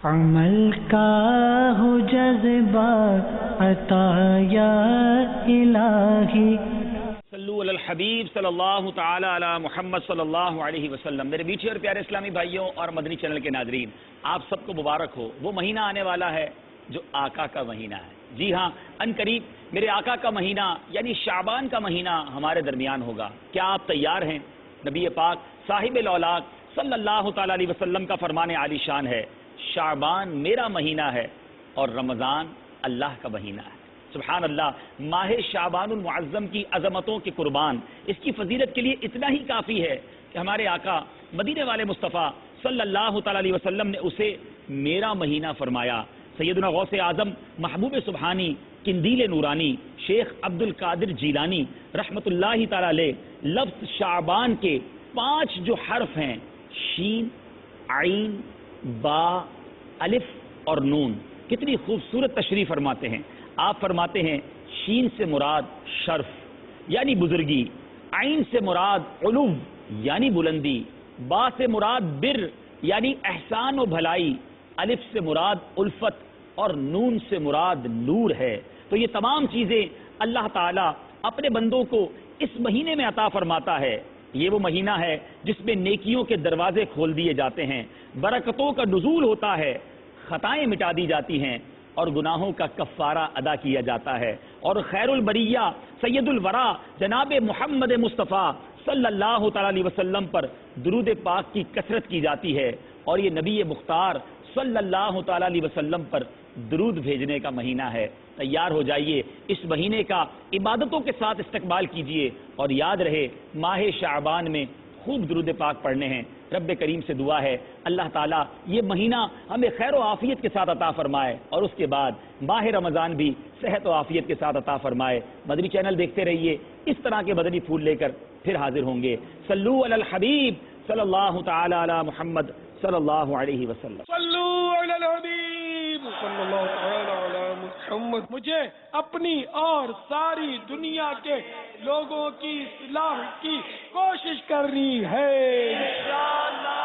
عمل کا ہو جذبہ عطا یا الہی. صلو علی الحبیب صلی اللہ تعالی علی محمد صلی اللہ علیہ وسلم. میرے میٹھے اور پیارے اسلامی بھائیوں اور مدنی چینل کے ناظرین، آپ سب کو مبارک ہو. وہ مہینہ آنے والا ہے جو آقا کا مہینہ ہے. جی ہاں، ان قریب میرے آقا کا مہینہ یعنی شعبان کا مہینہ ہمارے درمیان ہوگا. کیا آپ تیار ہیں؟ نبی پاک صاحب الاولاق صلی اللہ تعالی علیہ وسلم کا فرمان عالی شان ہے، شعبان میرا مہینہ ہے اور رمضان اللہ کا مہینہ ہے. سبحان اللہ. ماہ شعبان المعظم کی عظمتوں کے قربان، اس کی فضیلت کے لیے اتنا ہی کافی ہے کہ ہمارے آقا مدینے والے مصطفیٰ صلی اللہ تعالی علیہ وسلم نے اسے میرا مہینہ فرمایا. سیدنا غوث اعظم محبوب سبحانی قندیل نورانی شیخ عبد القادر جیلانی رحمت اللہ تعالی علیہ لفظ شعبان کے 5 جو حرف ہیں، شین، عین، با، الف اور نون، کتنی خوبصورت تشریح فرماتے ہیں. آپ فرماتے ہیں شین سے مراد شرف یعنی بزرگی، عین سے مراد علو یعنی بلندی، با سے مراد بر یعنی احسان و بھلائی، الف سے مراد الفت اور نون سے مراد نور ہے. تو یہ تمام چیزیں اللہ تعالیٰ اپنے بندوں کو اس مہینے میں عطا فرماتا ہے. یہ وہ مہینہ ہے جس میں نیکیوں کے دروازے کھول دیے جاتے ہیں، برکتوں کا نزول ہوتا ہے، خطائیں مٹا دی جاتی ہیں اور گناہوں کا کفارہ ادا کیا جاتا ہے، اور خیر البریہ سید الورا جناب محمد مصطفیٰ صلی اللہ تعالی علیہ وسلم پر درود پاک کی کثرت کی جاتی ہے. اور یہ نبی مختار صلی اللہ تعالی علیہ وسلم پر درود بھیجنے کا مہینہ ہے. تیار ہو جائیے، اس مہینے کا عبادتوں کے ساتھ استقبال کیجئے، اور یاد رہے ماہ شعبان میں خوب درود پاک پڑھنے ہیں. رب کریم سے دعا ہے اللہ تعالیٰ یہ مہینہ ہمیں خیر و عافیت کے ساتھ عطا فرمائے، اور اس کے بعد ماہ رمضان بھی صحت و عافیت کے ساتھ عطا فرمائے. مدنی چینل دیکھتے رہیے، اس طرح کے مدنی پھول لے کر پھر حاضر ہوں گے. صلو علی الحبیب صلی اللہ تعالی علی محمد صلی اللہ علیہ وسلم. صلو علی الحبیب صلی اللہ تعالی علی محمد. مجھے اپنی اور ساری دنیا کے لوگوں کی اصلاح کی کوشش کرنی ہے انشاءاللہ.